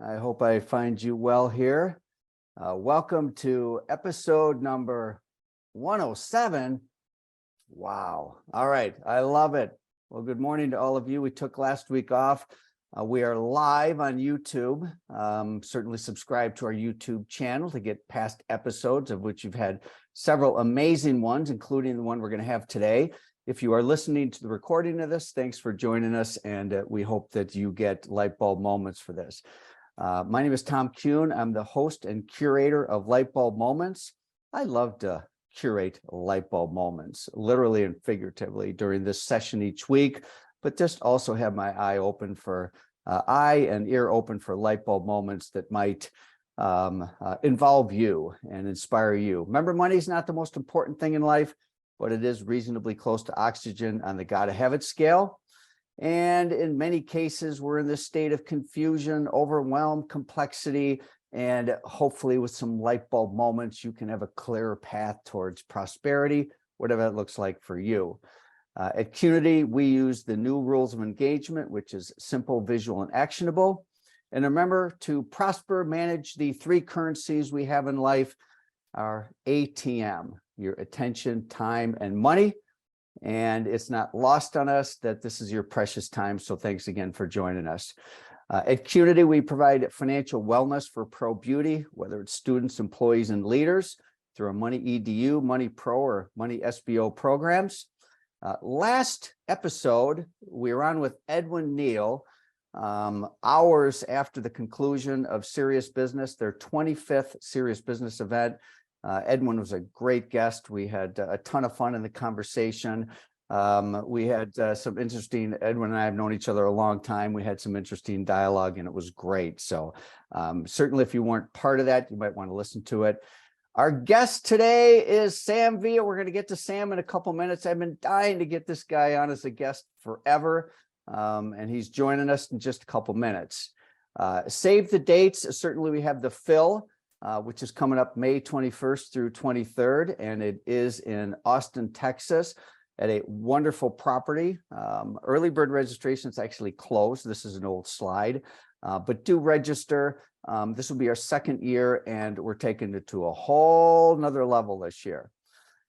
I hope I find you well here. Welcome to episode number 107. Wow. All right. I love it. Well, good morning to all of you. We took last week off. We are live on YouTube. Certainly subscribe to our YouTube channel to get past episodes, of which you've had several amazing ones, including the one we're going to have today. If you are listening to the recording of this, thanks for joining us, and we hope that you get Lightbulb Moments for this. My name is Tom Kuhn. I'm the host and curator of Lightbulb Moments. I love to curate Lightbulb Moments, literally and figuratively, during this session each week, but just also have my eye and ear open for Lightbulb Moments that might involve you and inspire you. Remember, money is not the most important thing in life, but it is reasonably close to oxygen on the gotta have it scale. And in many cases, we're in this state of confusion, overwhelm, complexity, and hopefully with some light bulb moments, you can have a clearer path towards prosperity, whatever that looks like for you. At Qnity, we use the new rules of engagement, which is simple, visual, and actionable. And remember, to prosper, manage the three currencies we have in life, our ATM, your attention, time, and money. And it's not lost on us that this is your precious time. So thanks again for joining us. At Qnity, we provide financial wellness for pro beauty, whether it's students, employees, and leaders through our Money EDU, Money Pro, or Money SBO programs. Last episode, we were on with Edwin Neal, hours after the conclusion of Serious Business, their 25th Serious Business event. Edwin was a great guest. We had a ton of fun in the conversation. We had some interesting, Edwin and I have known each other a long time. We had some interesting dialogue and it was great. So certainly if you weren't part of that, you might want to listen to it. Our guest today is Sam Villa. We're going to get to Sam in a couple minutes. I've been dying to get this guy on as a guest forever. And he's joining us in just a couple minutes. Save the dates. Certainly we have the Phil, which is coming up May 21st through 23rd, and it is in Austin, Texas, at a wonderful property. Early bird registration is actually closed. This is an old slide, but do register. This will be our second year, and we're taking it to a whole nother level this year.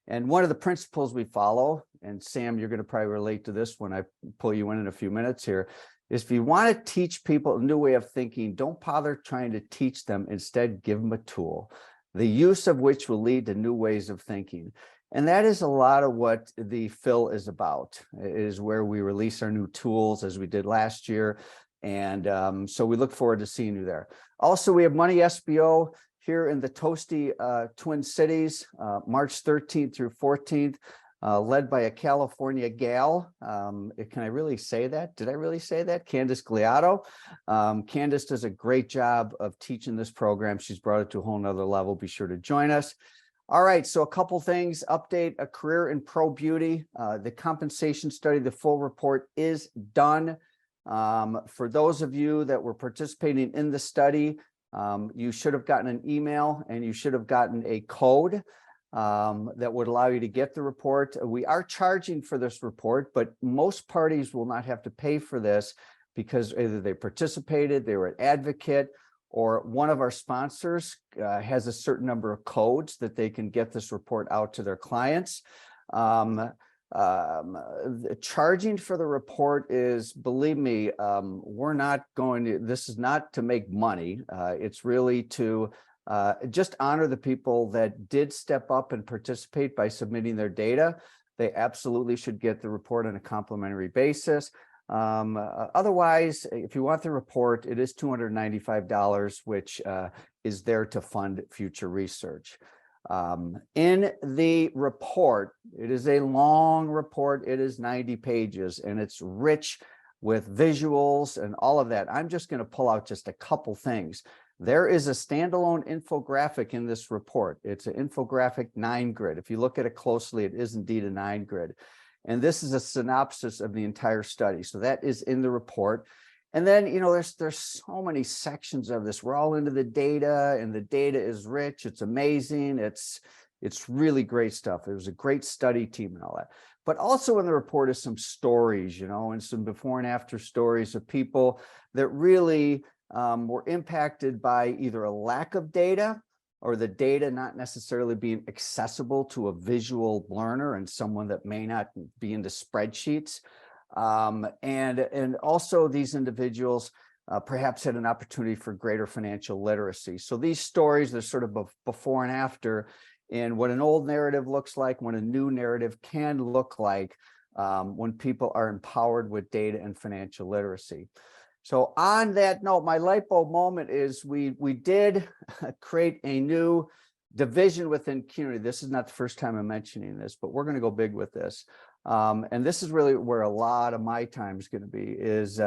And one of the principles we follow, and Sam, you're going to probably relate to this when I pull you in a few minutes here, is if you want to teach people a new way of thinking, don't bother trying to teach them. Instead, give them a tool, the use of which will lead to new ways of thinking. And that is a lot of what the Phil is about. It is where we release our new tools as we did last year. And so we look forward to seeing you there. Also, we have Money SBO here in the toasty Twin Cities, March 13th through 14th. Led by a California gal. Can I really say that? Did I really say that? Candace Gliato. Candace does a great job of teaching this program. She's brought it to a whole nother level. Be sure to join us. All right, so a couple things. Update, a career in pro beauty. The compensation study, the full report is done. For those of you that were participating in the study, you should have gotten an email and you should have gotten a code that would allow you to get the report. We are charging for this report, but most parties will not have to pay for this because either they participated, they were an advocate, or one of our sponsors has a certain number of codes that they can get this report out to their clients. Charging for the report is, believe me, we're not going to, this is not to make money. It's really to just honor the people that did step up and participate by submitting their data. They absolutely should get the report on a complimentary basis. Otherwise, if you want the report, it is $295, which is there to fund future research. In the report, it is a long report. It is 90 pages and it's rich with visuals and all of that. I'm just going to pull out just a couple things. There is a standalone infographic in this report. It's an infographic 9-grid. If you look at it closely, it is indeed a 9-grid. And this is a synopsis of the entire study. So that is in the report. And then, you know, there's so many sections of this. We're all into the data, and the data is rich. It's amazing. It's really great stuff. It was a great study team and all that. But also in the report is some stories, you know, and some before and after stories of people that really were impacted by either a lack of data or the data not necessarily being accessible to a visual learner and someone that may not be into spreadsheets. And also these individuals perhaps had an opportunity for greater financial literacy. So these stories, they're sort of before and after in what an old narrative looks like, what a new narrative can look like when people are empowered with data and financial literacy. So on that note, my light bulb moment is we did create a new division within Qnity. This is not the first time I'm mentioning this, but we're going to go big with this. And this is really where a lot of my time is going to be, is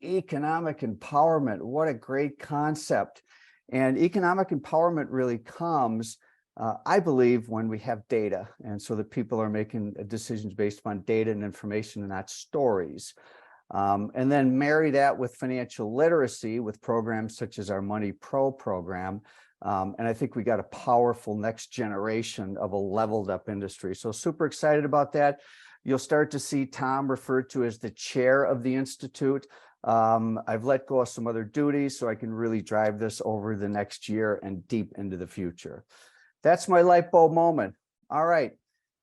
economic empowerment. What a great concept. And economic empowerment really comes, I believe, when we have data. And so that people are making decisions based upon data and information and not stories. And then marry that with financial literacy with programs such as our Money Pro program. And I think we got a powerful next generation of a leveled up industry. So super excited about that. You'll start to see Tom referred to as the chair of the Institute. I've let go of some other duties so I can really drive this over the next year and deep into the future. That's my light bulb moment. All right.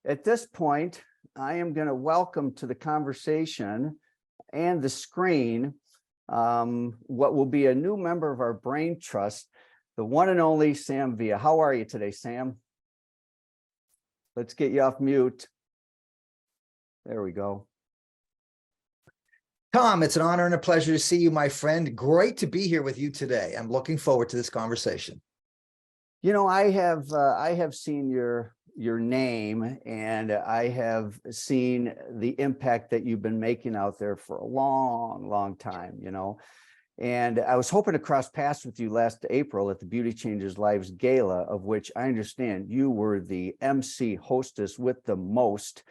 At this point, I am going to welcome to the conversation and the screen what will be a new member of our Brain Trust, the one and only Sam Villa. How are you today, Sam? Let's get you off mute. There we go. Tom, it's an honor and a pleasure to see you, my friend. Great to be here with you today. I'm looking forward to this conversation. You know, I have seen your name, and I have seen the impact that you've been making out there for a long time, you know. And I was hoping to cross paths with you last April at the Beauty Changers Lives Gala, of which I understand you were the MC hostess with the most.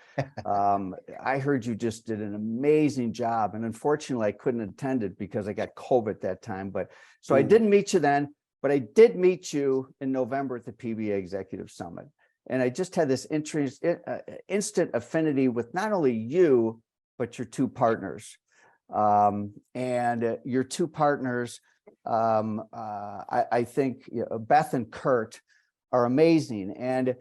I heard you just did an amazing job, and unfortunately I couldn't attend it because I got COVID that time. But so I didn't meet you then, but I did meet you in November at the PBA Executive Summit. And I just had this instant affinity with not only you, but your two partners. And your two partners, I think, you know, Beth and Kurt, are amazing. And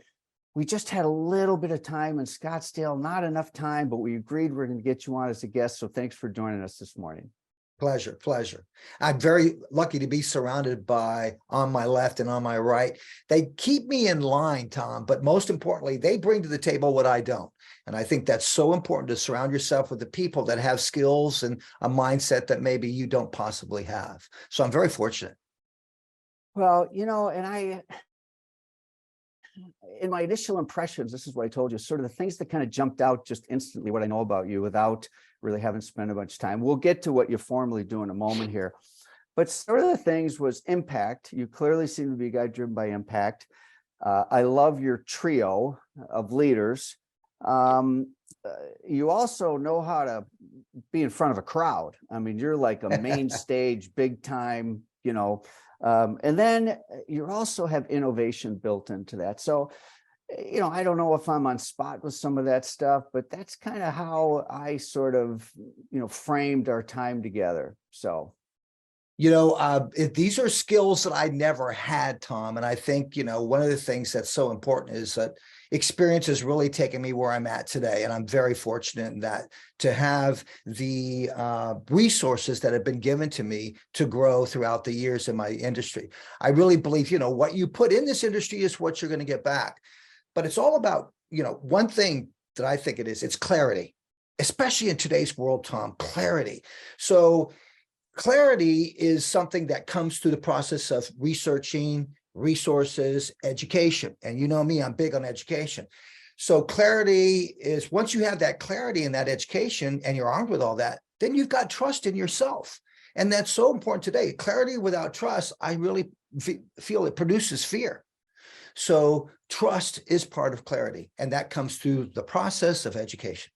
we just had a little bit of time in Scottsdale, not enough time, but we agreed we're going to get you on as a guest. So thanks for joining us this morning. Pleasure, pleasure. I'm very lucky to be surrounded by, on my left and on my right. They keep me in line, Tom, but most importantly, they bring to the table what I don't. And I think that's so important, to surround yourself with the people that have skills and a mindset that maybe you don't possibly have. So I'm very fortunate. Well, you know, and in my initial impressions, this is what I told you, sort of the things that kind of jumped out just instantly, what I know about you without really having spent a bunch of time. We'll get to what you formally do in a moment here. But sort of the things was impact. You clearly seem to be a guy driven by impact. I love your trio of leaders. You also know how to be in front of a crowd. I mean, you're like a main stage, big time, you know, and then you also have innovation built into that. So, you know, I don't know if I'm on spot with some of that stuff, but that's kind of how I sort of, you know, framed our time together. So, you know, these are skills that I never had, Tom. And I think, you know, one of the things that's so important is that experience has really taken me where I'm at today. And I'm very fortunate in that, to have the resources that have been given to me to grow throughout the years in my industry. I really believe, you know, what you put in this industry is what you're going to get back. But it's all about, you know, one thing that I think it is, it's clarity, especially in today's world, Tom, clarity. So clarity is something that comes through the process of researching, resources, education. And you know me, I'm big on education. So clarity is, once you have that clarity and that education and you're armed with all that, then you've got trust in yourself. And that's so important today. Clarity without trust, I really feel it produces fear. So trust is part of clarity, and that comes through the process of education.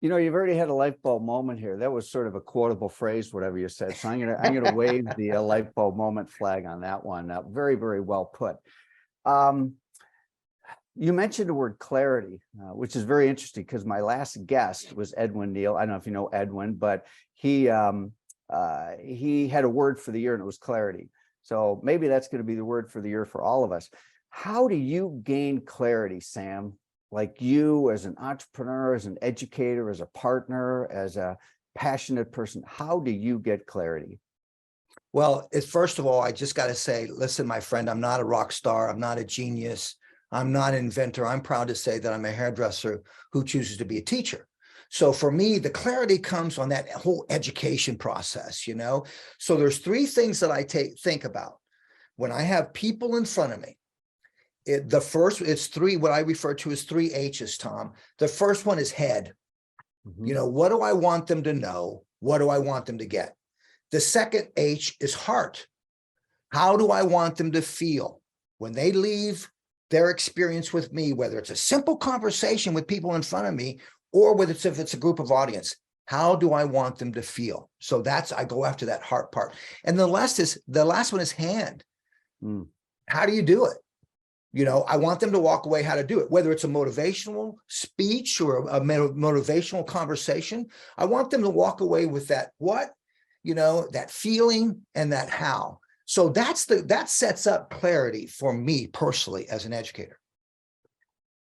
you know, you've already had a light bulb moment here. That was sort of a quotable phrase, whatever you said. So I'm gonna wave the light bulb moment flag on that one. Very, very well put. You mentioned the word clarity, which is very interesting because my last guest was Edwin Neal. I don't know if you know Edwin, but he he had a word for the year, and it was clarity. So maybe that's going to be the word for the year for all of us. How do you gain clarity, Sam? Like, you as an entrepreneur, as an educator, as a partner, as a passionate person, how do you get clarity? Well, first of all, I just got to say, listen, my friend, I'm not a rock star. I'm not a genius. I'm not an inventor. I'm proud to say that I'm a hairdresser who chooses to be a teacher. So for me, the clarity comes on that whole education process, you know? So there's three things that I think about when I have people in front of me. The first, it's three, what I refer to as 3 H's, Tom. The first one is head. You know, what do I want them to know? What do I want them to get? The second H is heart. How do I want them to feel when they leave their experience with me, whether it's a simple conversation with people in front of me, or whether if it's a group of audience? How do I want them to feel? So I go after that heart part. And the last one is hand. How do you do it? You know, I want them to walk away how to do it, whether it's a motivational speech or a motivational conversation. I want them to walk away with that what, you know, that feeling and that how. So that sets up clarity for me personally as an educator.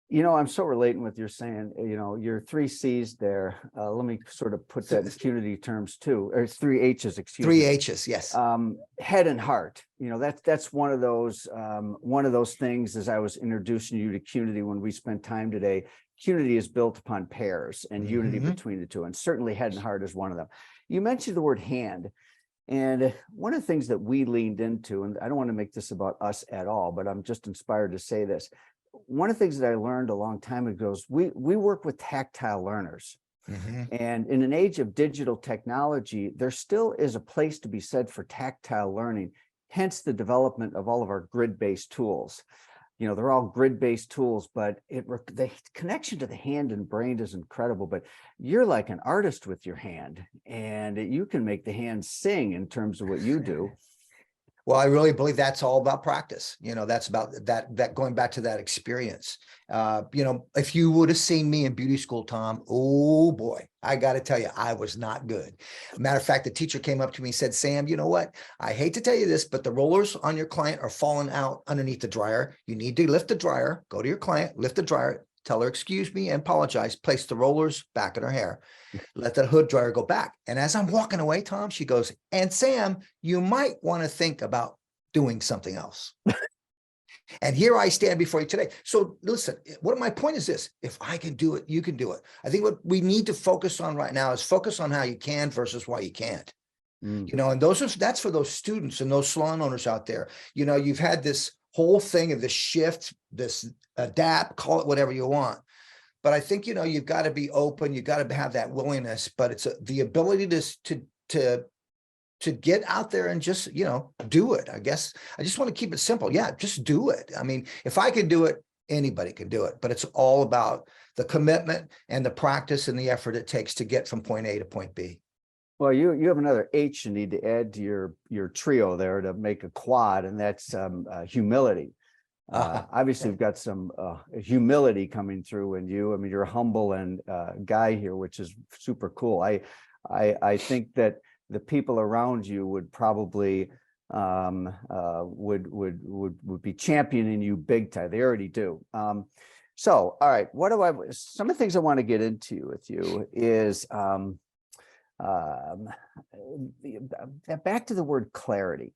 You know, I'm so relating with you're saying, you know, your 3 C's there. Let me sort of put that in Qnity terms too, or it's 3 H's, excuse me. 3 H's, yes. Head and heart. You know, that's one of those things. As I was introducing you to Qnity when we spent time today, Qnity is built upon pairs and unity between the two, and certainly head and heart is one of them. You mentioned the word hand. And one of the things that we leaned into, and I don't want to make this about us at all, but I'm just inspired to say this. One of the things that I learned a long time ago is we work with tactile learners. And in an age of digital technology, there still is a place to be said for tactile learning, hence the development of all of our grid-based tools. You know, they're all grid-based tools, but the connection to the hand and brain is incredible. But you're like an artist with your hand, and you can make the hand sing in terms of what you do. Well, I really believe that's all about practice. You know, that's about that going back to that experience. You know, if you would have seen me in beauty school, Tom, oh boy, I got to tell you, I was not good. Matter of fact, the teacher came up to me and said, Sam, you know what? I hate to tell you this, but the rollers on your client are falling out underneath the dryer. You need to lift the dryer, go to your client, lift the dryer, tell her, excuse me, and apologize, place the rollers back in her hair, let that hood dryer go back. And as I'm walking away, Tom, she goes, and Sam, you might want to think about doing something else. And here I stand before you today. So listen, what my point is this: if I can do it, you can do it. I think what we need to focus on right now is focus on how you can versus why you can't. You know, and that's for those students and those salon owners out there. You know, you've had this whole thing of this shift, this adapt, call it whatever you want. But I think, you know, you've got to be open. You've got to have that willingness, but it's the ability to get out there and just, you know, do it. I guess I just want to keep it simple. Yeah, just do it. I mean, if I can do it, anybody can do it, but it's all about the commitment and the practice and the effort it takes to get from point A to point B. Well, you have another H you need to add to your trio there to make a quad, and that's humility. Obviously, we've got some humility coming through in you. I mean, you're a humble and guy here, which is super cool. I think that the people around you would probably would be championing you big time. They already do. So, all right, some of the things I want to get into with you is back to the word clarity.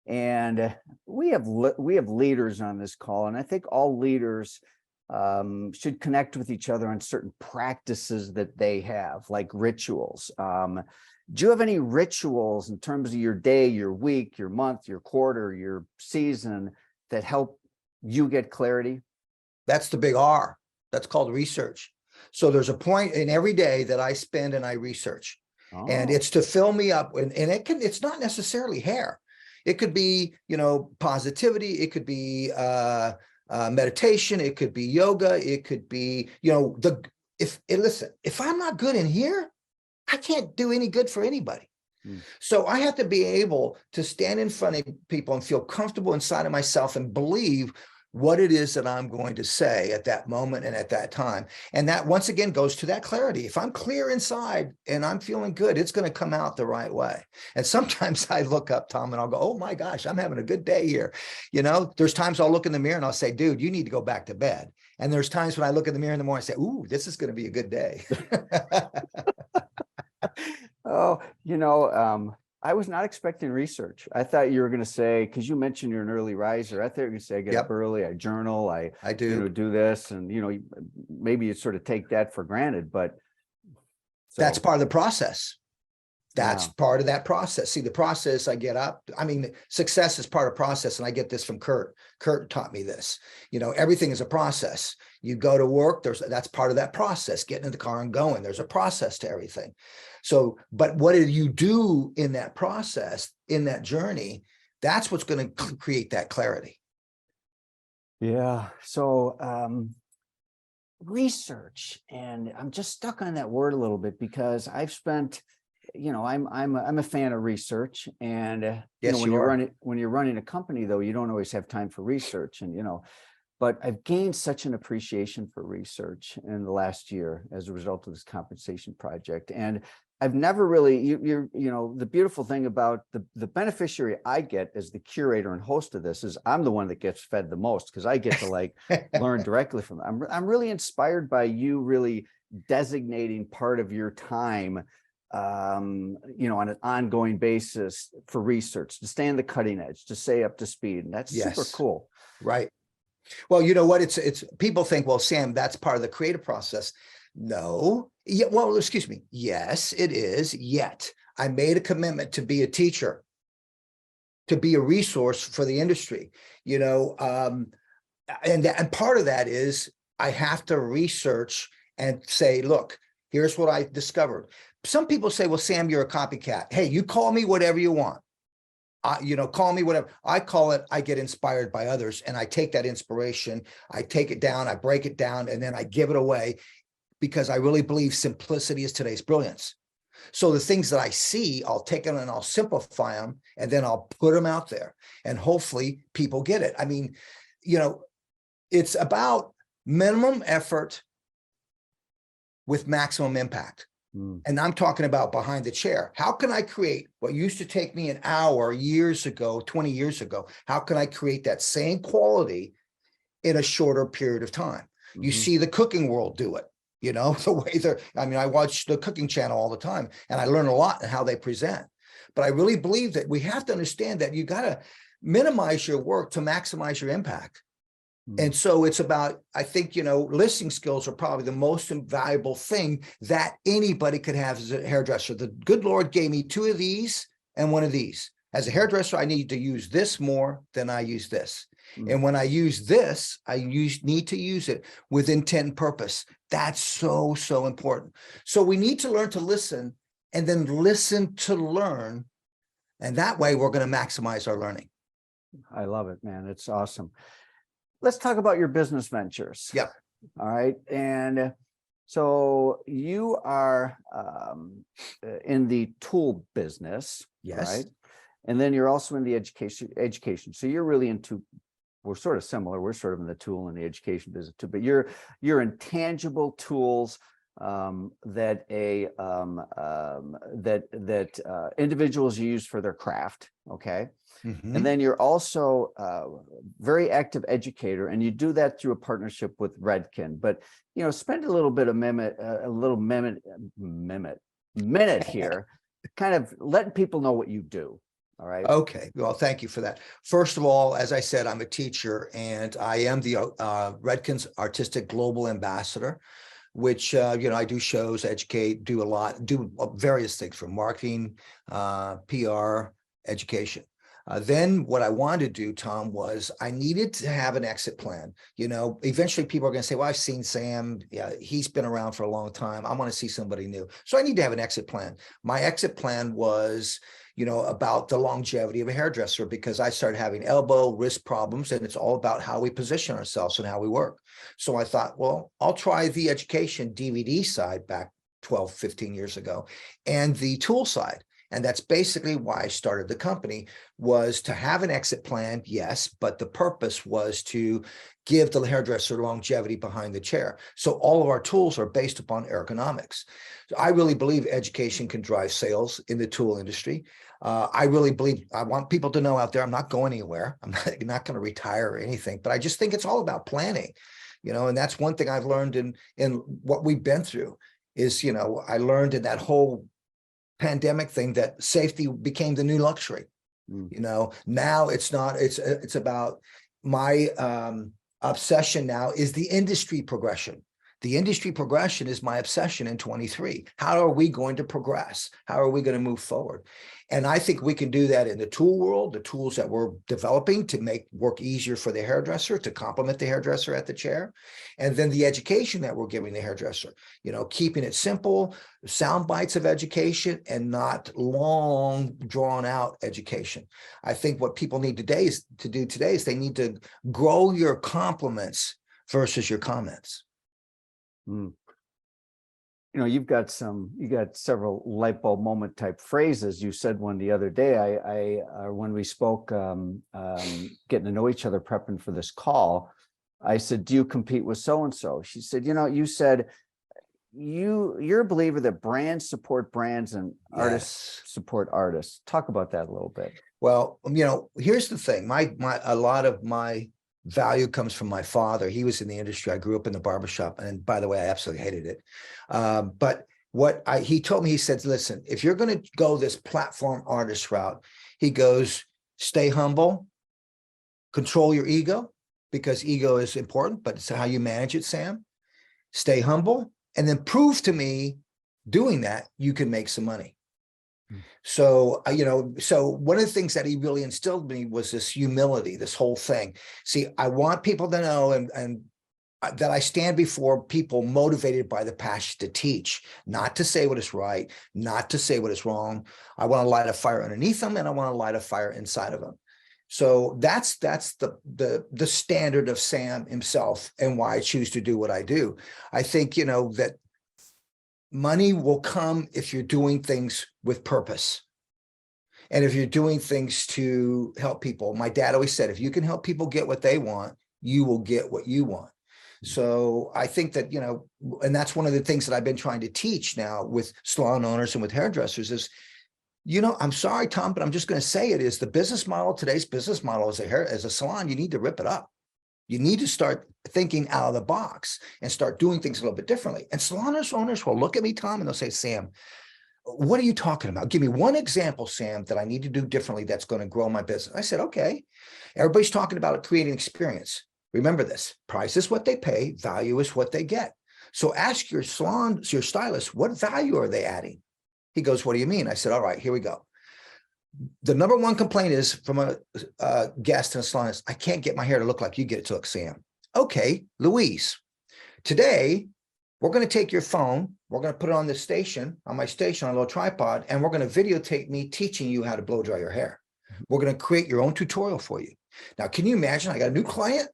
And we have leaders on this call, and I think all leaders should connect with each other on certain practices that they have, like rituals. Do you have any rituals in terms of your day, your week, your month, your quarter, your season that help you get clarity? That's the big R. That's called research. So there's a point in every day that I spend and I research. And it's to fill me up, and it's not necessarily hair. It could be, you know, positivity. It could be meditation. It could be yoga. It could be, you know, listen, if I'm not good in here, I can't do any good for anybody. So I have to be able to stand in front of people and feel comfortable inside of myself and believe what it is that I'm going to say at that moment and at that time. And that once again goes to that clarity. If I'm clear inside and I'm feeling good, it's going to come out the right way. And sometimes I look up, Tom, and I'll go, oh my gosh, I'm having a good day here. You know, there's times I'll look in the mirror and I'll say, dude, you need to go back to bed. And there's times when I look in the mirror in the morning and say, ooh, this is going to be a good day. Oh, I was not expecting research. I thought you were going to say, because you mentioned you're an early riser. I thought you were going to say, I get up early, I journal, I do. Do this. And, maybe you sort of take that for granted, but. That's part of the process. That's part of that process. See, the process, I get up. I mean, success is part of process. And I get this from Kurt. Kurt taught me this. Everything is a process. You go to work, that's part of that process, getting in the car and going. There's a process to everything. So, but what do you do in that process, in that journey? That's what's going to create that clarity. Yeah. So, research, and I'm just stuck on that word a little bit because I've spent, I'm a fan of research, and yes, when you're running a company, though, you don't always have time for research, and but I've gained such an appreciation for research in the last year as a result of this compensation project. And I've never really, the beautiful thing about the beneficiary I get as the curator and host of this is I'm the one that gets fed the most, because I get to learn directly from them. I'm really inspired by you really designating part of your time, on an ongoing basis for research, to stay on the cutting edge, to stay up to speed. And that's super cool. Right. Well, you know what? It's people think, well, Sam, that's part of the creative process. No. Yeah, well, excuse me. Yes, it is. Yet I made a commitment to be a teacher, to be a resource for the industry, and part of that is I have to research and say, look, here's what I discovered. Some people say, well, Sam, you're a copycat. Hey, you call me whatever you want. Call me whatever. I call it, I get inspired by others, and I take that inspiration, I take it down, I break it down, and then I give it away, because I really believe simplicity is today's brilliance. So the things that I see, I'll take them and I'll simplify them, and then I'll put them out there, and hopefully people get it. I mean, it's about minimum effort with maximum impact. And I'm talking about behind the chair. How can I create what used to take me an hour years ago, 20 years ago? How can I create that same quality in a shorter period of time? You see the cooking world do it, the way I watch the cooking channel all the time, and I learn a lot in how they present. But I really believe that we have to understand that you got to minimize your work to maximize your impact. And so it's about, I think, listening skills are probably the most invaluable thing that anybody could have as a hairdresser. The good Lord gave me 2 of these and 1 of these. As a hairdresser, I need to use this more than I use this. And when I use this, I need to use it with intent and purpose. That's so, so important. So we need to learn to listen, and then listen to learn. And that way we're going to maximize our learning. I love it, man. It's awesome. Let's talk about your business ventures. Yep. All right. And so you are in the tool business. Yes. Right. And then you're also in the education. So you're really into, we're sort of similar. We're sort of in the tool and the education business too, but you're in tangible tools that individuals use for their craft. Okay. And then you're also very active educator, and you do that through a partnership with Redken. But spend a little bit of minute here, kind of letting people know what you do. All right. Okay. Well, thank you for that. First of all, as I said, I'm a teacher, and I am the Redken's Artistic Global Ambassador, which, I do shows, educate, do various things from marketing, PR, education. Then what I wanted to do, Tom, was I needed to have an exit plan. Eventually people are going to say, well, I've seen Sam. Yeah, he's been around for a long time. I want to see somebody new. So I need to have an exit plan. My exit plan was, about the longevity of a hairdresser, because I started having elbow, wrist problems, and it's all about how we position ourselves and how we work. So I thought, well, I'll try the education DVD side back 12, 15 years ago, and the tool side. And that's basically why I started the company, was to have an exit plan, yes, but the purpose was to give the hairdresser longevity behind the chair. So all of our tools are based upon ergonomics. So I really believe education can drive sales in the tool industry. I really believe, I want people to know out there, I'm not going anywhere. I'm not going to retire or anything, but I just think it's all about planning, and that's one thing I've learned in what we've been through is, I learned in that whole pandemic thing that safety became the new luxury. Now it's not, it's about my obsession now is the industry progression. The industry progression is my obsession in 23. How are we going to progress? How are we going to move forward? And I think we can do that in the tool world, the tools that we're developing to make work easier for the hairdresser, to complement the hairdresser at the chair. And then the education that we're giving the hairdresser, keeping it simple, sound bites of education and not long drawn out education. I think what people need today is they need to grow your compliments versus your comments. Mm. You got several light bulb moment type phrases. You said one the other day, when we spoke, getting to know each other, prepping for this call, I said, do you compete with so-and-so? She said, you said, you're a believer that brands support brands and artists support artists. Talk about that a little bit. Well, here's the thing, a lot of my value comes from my father. He was in the industry. I grew up in the barbershop. And by the way, I absolutely hated it. But he told me, he said, listen, if you're going to go this platform artist route, he goes, stay humble, control your ego, because ego is important, but it's how you manage it, Sam. Stay humble, and then prove to me doing that, you can make some money. So, so one of the things that he really instilled in me was this humility, this whole thing. See, I want people to know and that I stand before people motivated by the passion to teach, not to say what is right, not to say what is wrong. I want to light a fire underneath them, and I want to light a fire inside of them. So that's the standard of Sam himself, and why I choose to do what I do. I think, that money will come if you're doing things with purpose. And if you're doing things to help people. My dad always said, if you can help people get what they want, you will get what you want. So I think that, and that's one of the things that I've been trying to teach now with salon owners and with hairdressers is, I'm sorry, Tom, but I'm just going to say it is the business model. Today's business model as a salon, you need to rip it up. You need to start thinking out of the box and start doing things a little bit differently. And salon owners will look at me, Tom, and they'll say, Sam, what are you talking about? Give me one example, Sam, that I need to do differently that's going to grow my business. I said, okay. Everybody's talking about creating experience. Remember this, price is what they pay, value is what they get. So ask your stylist, what value are they adding? He goes, what do you mean? I said, all right, here we go. The number one complaint is from a guest in a salon is, I can't get my hair to look like you get it to look, Sam. Okay, Louise, today we're going to take your phone, we're going to put it on my station, on a little tripod, and we're going to videotape me teaching you how to blow dry your hair. We're going to create your own tutorial for you. Now, can you imagine? I got a new client.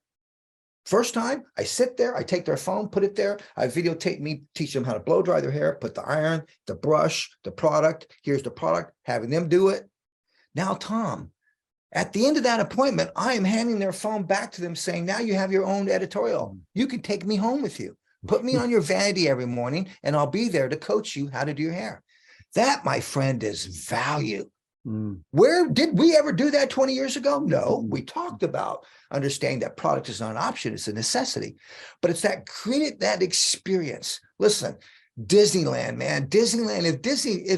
First time, I sit there, I take their phone, put it there, I videotape me, teach them how to blow dry their hair, put the iron, the brush, the product, here's the product, having them do it. Now, Tom, at the end of that appointment, I am handing their phone back to them saying, now you have your own editorial. You can take me home with you. Put me on your vanity every morning, and I'll be there to coach you how to do your hair. That, my friend, is value. Where did we ever do that 20 years ago? No, we talked about understanding that product is not an option, it's a necessity. But it's that created that experience. Listen, Disneyland, man, Disneyland, if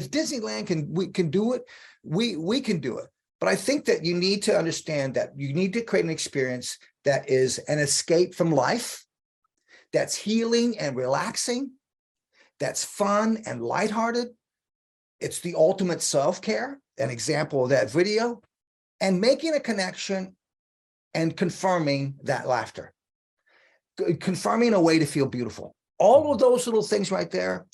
Disneyland can do it, we can do it. But I think that you need to understand that you need to create an experience that is an escape from life, that's healing and relaxing, that's fun and lighthearted. It's the ultimate self-care, an example of that video, and making a connection and confirming that laughter, confirming a way to feel beautiful. All of those little things right there,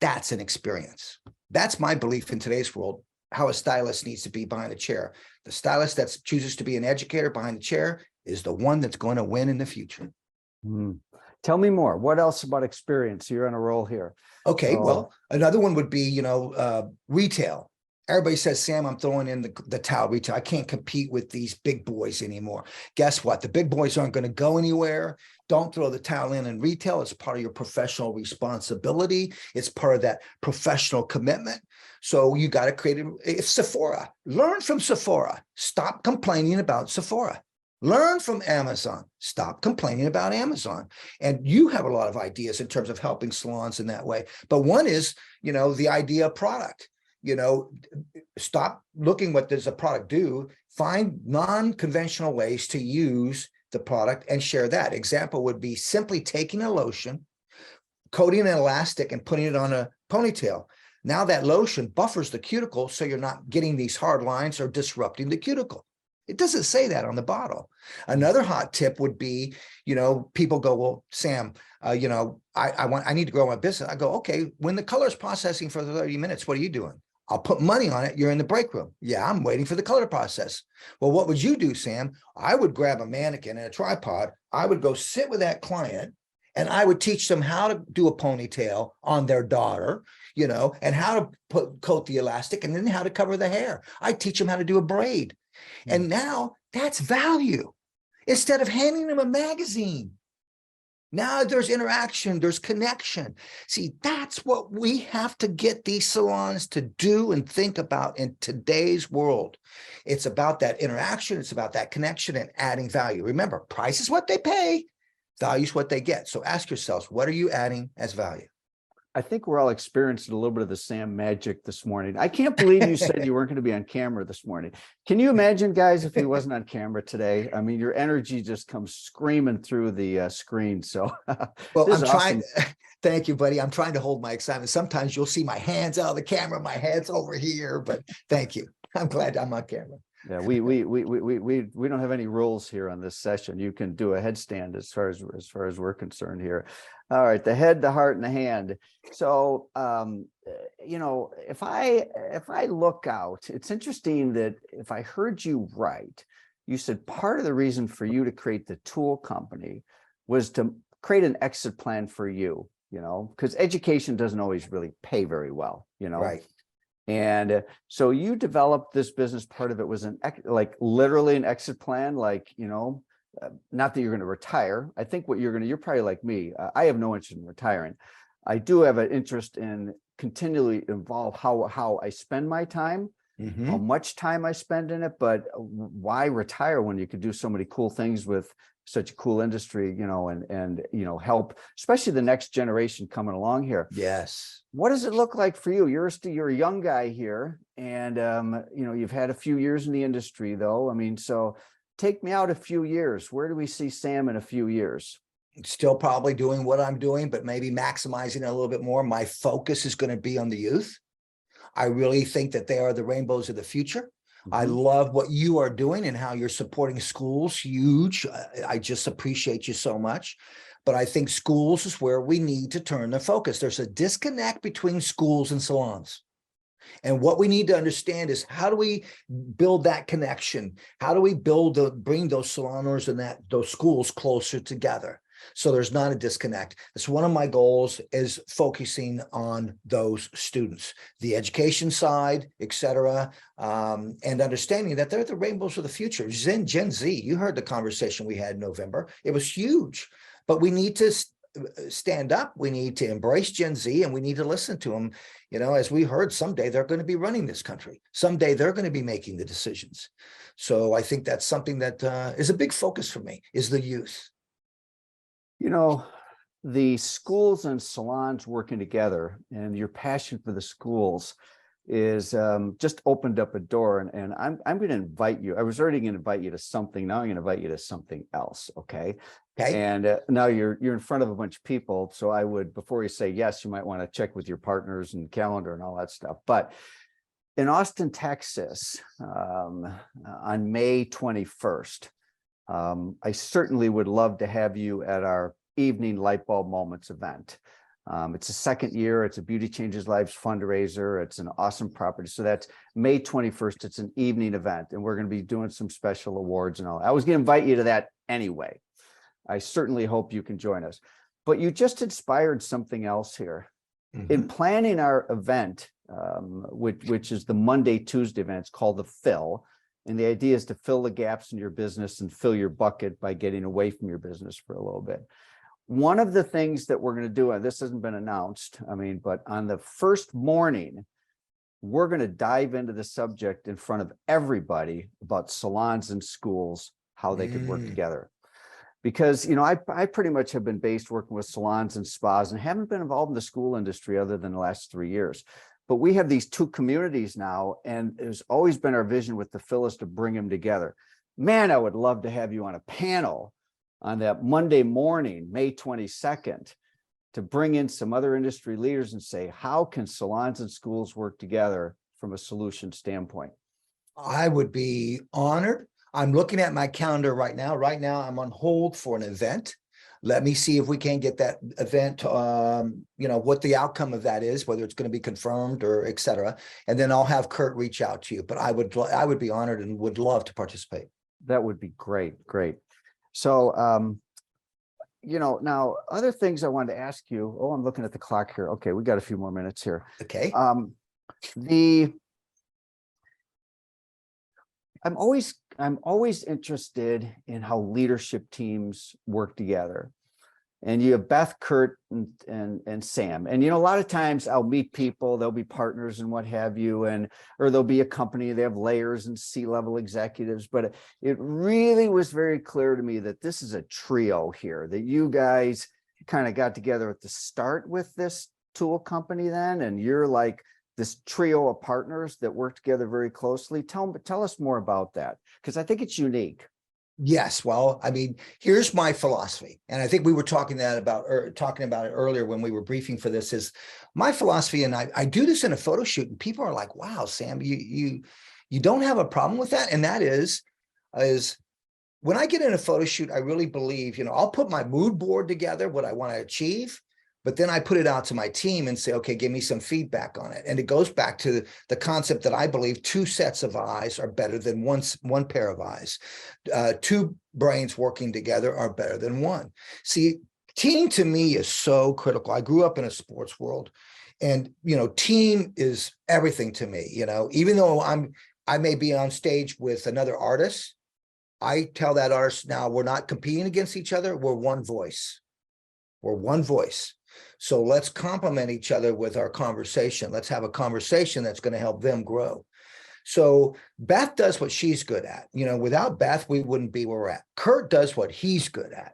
that's an experience. That's my belief in today's world, how a stylist needs to be behind a chair. The stylist that chooses to be an educator behind the chair is the one that's going to win in the future. Tell me more. What else about experience? You're on a roll here. Okay, well, another one would be, retail. Everybody says, Sam, I'm throwing in the towel retail. I can't compete with these big boys anymore. Guess what? The big boys aren't going to go anywhere. Don't throw the towel in retail. It's part of your professional responsibility. It's part of that professional commitment. So you got to create it. If Sephora, learn from Sephora. Stop complaining about Sephora. Learn from Amazon. Stop complaining about Amazon. And you have a lot of ideas in terms of helping salons in that way. But one is, the idea of product. Stop looking what does a product do, find non-conventional ways to use the product and share that. Example would be simply taking a lotion, coating an elastic and putting it on a ponytail. Now that lotion buffers the cuticle so you're not getting these hard lines or disrupting the cuticle. It doesn't say that on the bottle. Another hot tip would be, people go, well, Sam, I need to grow my business. I go, okay, when the color is processing for 30 minutes, what are you doing? I'll put money on it. You're in the break room. Yeah, I'm waiting for the color process. Well, what would you do, Sam? I would grab a mannequin and a tripod. I would go sit with that client and I would teach them how to do a ponytail on their daughter, and how to coat the elastic and then how to cover the hair. I teach them how to do a braid. And now that's value instead of handing them a magazine. Now there's interaction, there's connection. See, that's what we have to get these salons to do and think about in today's world. It's about that interaction. It's about that connection and adding value. Remember, price is what they pay, value is what they get. So ask yourselves, what are you adding as value? I think we're all experiencing a little bit of the Sam magic this morning. I can't believe you said you weren't going to be on camera this morning. Can you imagine, guys, if he wasn't on camera today? I mean, your energy just comes screaming through the screen. So, well, I'm trying. Thank you, buddy. I'm trying to hold my excitement. Sometimes you'll see my hands out of the camera, my head's over here, but thank you. I'm glad I'm on camera. Yeah, we don't have any rules here on this session. You can do a headstand as far as we're concerned here. All right, the head, the heart, and the hand. So, if I look out, it's interesting that if I heard you right, you said part of the reason for you to create the tool company was to create an exit plan for you, because education doesn't always really pay very well, Right. And so you developed this business. Part of it was literally an exit plan, not that you're going to retire. I think you're probably like me. I have no interest in retiring. I do have an interest in continually involve how I spend my time, how much time I spend in it, but why retire when you could do so many cool things with such a cool industry, and help, especially the next generation coming along here. Yes. What does it look like for you? You're a young guy here, and you've had a few years in the industry, though. I mean, so take me out a few years. Where do we see Sam in a few years? Still probably doing what I'm doing, but maybe maximizing it a little bit more. My focus is going to be on the youth. I really think that they are the rainbows of the future. I love what you are doing and how you're supporting schools. Huge. I just appreciate you so much. But I think schools is where we need to turn the focus. There's a disconnect between schools and salons. And what we need to understand is, how do we build that connection? How do we bring those salon owners and those schools closer together? So there's not a disconnect. It's one of my goals, is focusing on those students, the education side, et cetera, and understanding that they're the rainbows of the future. Gen Z, you heard the conversation we had in November. It was huge, but we need to stand up. We need to embrace Gen Z, and we need to listen to them. As we heard, someday they're going to be running this country. Someday they're going to be making the decisions. So I think that's something that is a big focus for me, is the youth. The schools and salons working together, and your passion for the schools is just opened up a door. And I'm going to invite you. I was already going to invite you to something. Now I'm going to invite you to something else. Okay. And now you're in front of a bunch of people. So I would, before you say yes, you might want to check with your partners and calendar and all that stuff. But in Austin, Texas, on May 21st, I certainly would love to have you at our evening Lightbulb Moments event. It's the second year. It's a Beauty Changes Lives fundraiser. It's an awesome property. So that's May 21st. It's an evening event, and we're going to be doing some special awards and all. I was going to invite you to that anyway. I certainly hope you can join us. But you just inspired something else here. In planning our event, which is the Monday, Tuesday event. It's called the Fill. And the idea is to fill the gaps in your business and fill your bucket by getting away from your business for a little bit. One of the things that we're going to do, and this hasn't been announced, but on the first morning, we're going to dive into the subject in front of everybody about salons and schools, how they could work together. Because, I pretty much have been based working with salons and spas and haven't been involved in the school industry other than the last 3 years. But we have these two communities now, and it's always been our vision with the Phyllis to bring them together. Man, I would love to have you on a panel on that Monday morning, May 22nd, to bring in some other industry leaders and say, how can salons and schools work together from a solution standpoint? I would be honored. I'm looking at my calendar right now. Right now, I'm on hold for an event. Let me see if we can get that event, what the outcome of that is, whether it's going to be confirmed or et cetera. And then I'll have Kurt reach out to you. But I would be honored and would love to participate. That would be great. Great. So, now other things I wanted to ask you. Oh, I'm looking at the clock here. Okay, we got a few more minutes here. Okay. I'm always interested in how leadership teams work together. And you have Beth, Kurt, and Sam. And a lot of times I'll meet people, they'll be partners and what have you, or there'll be a company, they have layers and C-level executives. But it really was very clear to me that this is a trio here, that you guys kind of got together at the start with this tool company then, and you're like this trio of partners that work together very closely. Tell us more about that, because I think it's unique. Yes. Well, here's my philosophy. And I think we were talking about it earlier when we were briefing for this. Is my philosophy, and I do this in a photo shoot, and people are like, wow, Sam, you don't have a problem with that. And that is when I get in a photo shoot, I really believe, I'll put my mood board together, what I want to achieve, but then I put it out to my team and say, okay, give me some feedback on it. And it goes back to the concept that I believe two sets of eyes are better than one pair of eyes. Two brains working together are better than one. See, team to me is so critical. I grew up in a sports world, and, team is everything to me. Even though I may be on stage with another artist, I tell that artist, now we're not competing against each other. We're one voice. We're one voice. So let's complement each other with our conversation. Let's have a conversation that's going to help them grow. So Beth does what she's good at. Without Beth, we wouldn't be where we're at. Kurt does what he's good at.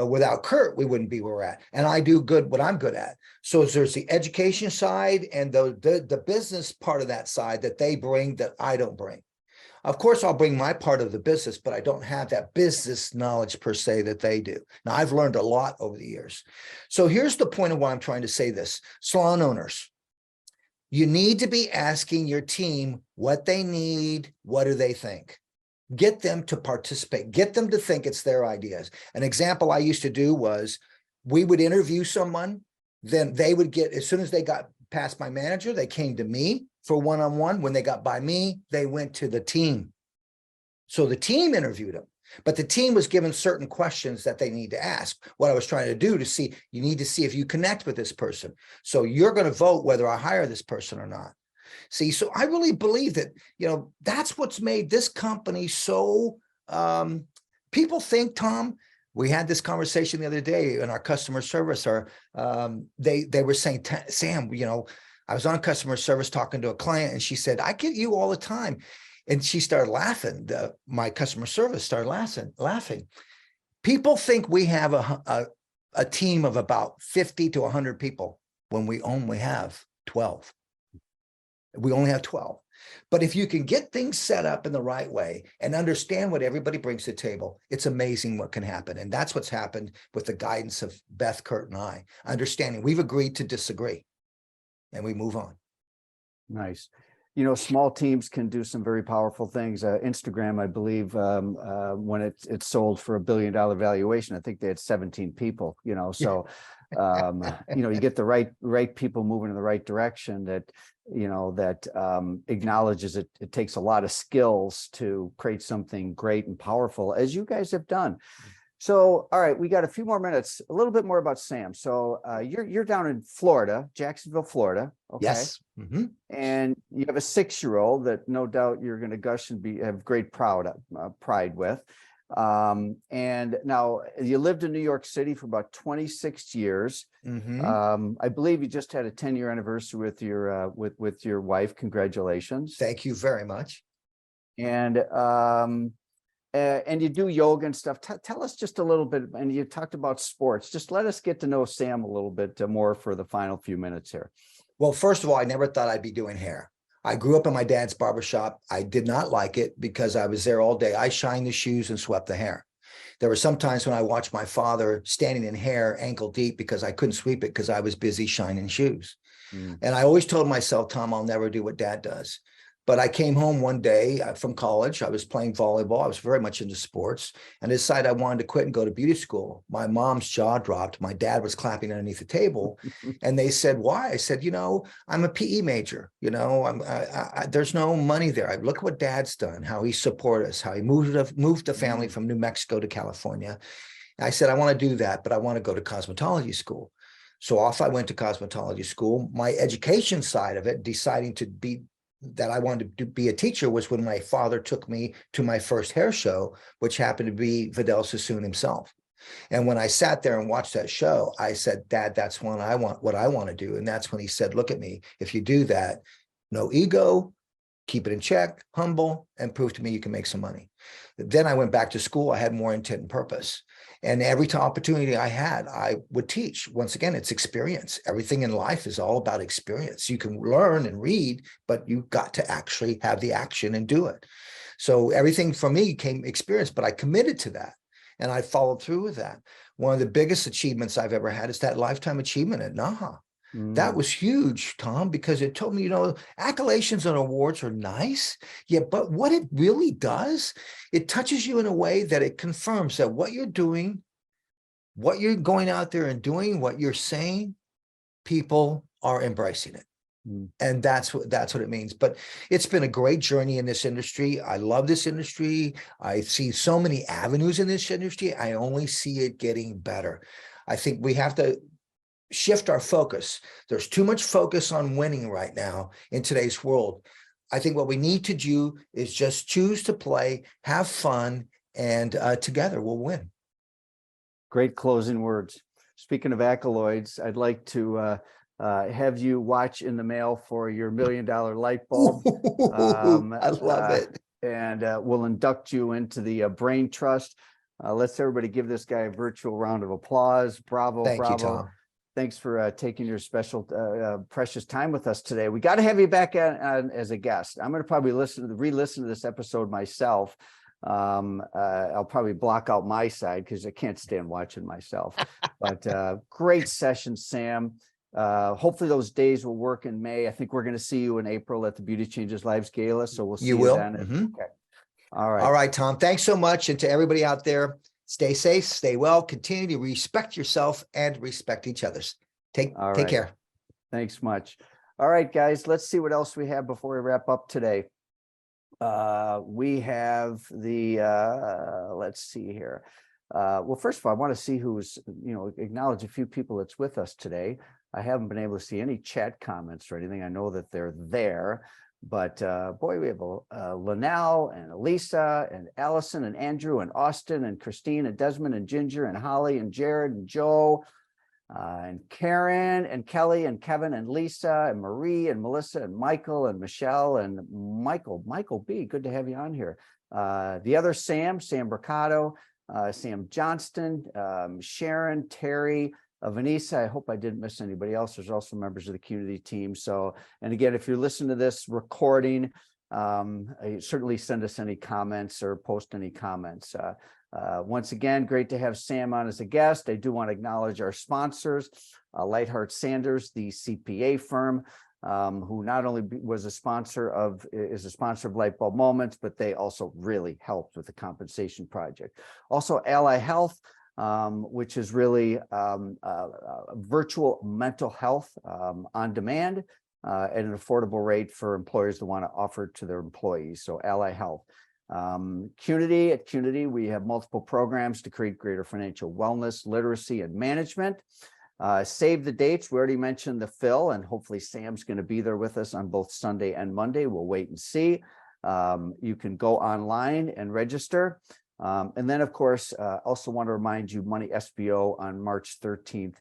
Without Kurt, we wouldn't be where we're at. And I do what I'm good at. So there's the education side and the business part of that side that they bring that I don't bring. Of course, I'll bring my part of the business, but I don't have that business knowledge per se that they do. Now, I've learned a lot over the years. So here's the point of why I'm trying to say this. Salon owners, you need to be asking your team what they need, what do they think? Get them to participate. Get them to think it's their ideas. An example I used to do was we would interview someone, then they would get, as soon as they got past my manager, they came to me for one-on-one. When they got by me, they went to the team. So the team interviewed them, but the team was given certain questions that they need to ask. What I was trying to do you need to see if you connect with this person. So you're going to vote whether I hire this person or not. See, so I really believe that, that's what's made this company so, people think, Tom, we had this conversation the other day in our customer service, they were saying, Sam, I was on customer service talking to a client, and she said, I get you all the time. And she started laughing. My customer service started laughing. People think we have a team of about 50 to 100 people when we only have 12. We only have 12. But if you can get things set up in the right way and understand what everybody brings to the table, it's amazing what can happen. And that's what's happened with the guidance of Beth, Kurt, and I. Understanding we've agreed to disagree, and we move on. Nice. Small teams can do some very powerful things. Instagram, I believe, when it's sold for $1 billion valuation, I think they had 17 people, so, you get the right people moving in the right direction that acknowledges it takes a lot of skills to create something great and powerful, as you guys have done. So, all right, we got a few more minutes, a little bit more about Sam. So you're down in Florida, Jacksonville, Florida. Okay. Yes. Mhm. And you have a 6-year-old that no doubt you're going to gush and have great pride with. And now you lived in New York City for about 26 years. Mhm. I believe you just had a 10-year anniversary with your wife. Congratulations. Thank you very much. And you do yoga and stuff. Tell us just a little bit. And you talked about sports. Just let us get to know Sam a little bit more for the final few minutes here. Well, first of all, I never thought I'd be doing hair. I grew up in my dad's barbershop. I did not like it because I was there all day. I shined the shoes and swept the hair. There were some times when I watched my father standing in hair ankle deep because I couldn't sweep it because I was busy shining shoes. Mm. And I always told myself, Tom, I'll never do what dad does. But I came home one day from college. I was playing volleyball. I was very much into sports and decided I wanted to quit and go to beauty school. My mom's jaw dropped. My dad was clapping underneath the table. And they said, why? I said, I'm a PE major. There's no money there. Look what dad's done, how he supported us, how he moved the family from New Mexico to California. I said, I want to do that, but I want to go to cosmetology school. So off I went to cosmetology school. My education side of it, deciding that I wanted to be a teacher, was when my father took me to my first hair show, which happened to be Vidal Sassoon himself. And when I sat there and watched that show, I said, Dad, that's what I want to do. And that's when he said, look at me. If you do that, no ego, keep it in check, humble, and prove to me you can make some money. Then I went back to school. I had more intent and purpose. And every opportunity I had, I would teach. Once again, it's experience. Everything in life is all about experience. You can learn and read, but you've got to actually have the action and do it. So everything for me came experience, but I committed to that. And I followed through with that. One of the biggest achievements I've ever had is that lifetime achievement at NAHA. That was huge, Tom, because it told me, accolades and awards are nice. Yeah, but what it really does, it touches you in a way that it confirms that what you're doing, what you're going out there and doing, what you're saying, people are embracing it. And that's what it means. But it's been a great journey in this industry. I love this industry. I see so many avenues in this industry. I only see it getting better. I think we have to shift our focus. There's too much focus on winning right now in today's world. I think what we need to do is just choose to play, have fun, and together we'll win. Great closing words. Speaking of accolades, I'd like to have you watch in the mail for your $1 million light bulb. I love it. And we'll induct you into the Brain Trust. Let's everybody give this guy a virtual round of applause. Bravo, Thank bravo. you, Tom. Thanks for taking your special, precious time with us today. We got to have you back on as a guest. I'm going to probably re-listen to this episode myself. I'll probably block out my side because I can't stand watching myself. But great session, Sam. Hopefully those days will work in May. I think we're going to see you in April at the Beauty Changes Lives Gala. So we'll see you then. Okay. All right. All right, Tom. Thanks so much. And to everybody out there, stay safe, stay well, continue to respect yourself and respect each other's. Take care. Thanks much. All right, guys, let's see what else we have before we wrap up today. We have let's see here. Well, first of all, I want to see who's, acknowledge a few people that's with us today. I haven't been able to see any chat comments or anything. I know that they're there. But boy, we have Linnell and Elisa and Allison and Andrew and Austin and Christine and Desmond and Ginger and Holly and Jared and Joe and Karen and Kelly and Kevin and Lisa and Marie and Melissa and Michael and Michelle and Michael B. Good to have you on here. The other Sam Mercado, Sam Johnston, Sharon, Terry, Vanessa, I hope I didn't miss anybody else. There's also members of the Qnity team. So, and again, if you're listening to this recording, certainly send us any comments or post any comments. Once again, great to have Sam on as a guest. I do want to acknowledge our sponsors, Lightheart Sanders, the CPA firm, who not only is a sponsor of Lightbulb Moments, but they also really helped with the compensation project. Also, Ally Health, which is really virtual mental health on demand at an affordable rate for employers that want to offer to their employees. So Ally Health. Qnity. At Qnity, we have multiple programs to create greater financial wellness, literacy, and management. Save the dates. We already mentioned the Phil, and hopefully Sam's going to be there with us on both Sunday and Monday. We'll wait and see. You can go online and register. And then, of course, also want to remind you, Money SBO on March 13th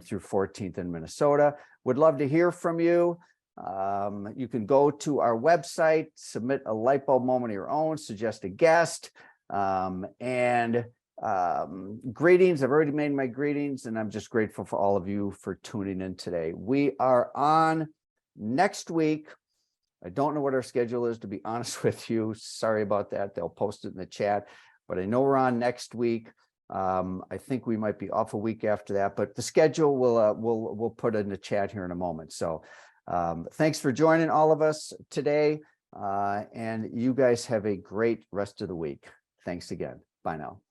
through 14th in Minnesota. Would love to hear from you. You can go to our website, submit a light bulb moment of your own, suggest a guest, and greetings. I've already made my greetings, and I'm just grateful for all of you for tuning in today. We are on next week. I don't know what our schedule is, to be honest with you. Sorry about that. They'll post it in the chat, but I know we're on next week. I think we might be off a week after that, but the schedule we'll put in the chat here in a moment. So thanks for joining all of us today, and you guys have a great rest of the week. Thanks again. Bye now.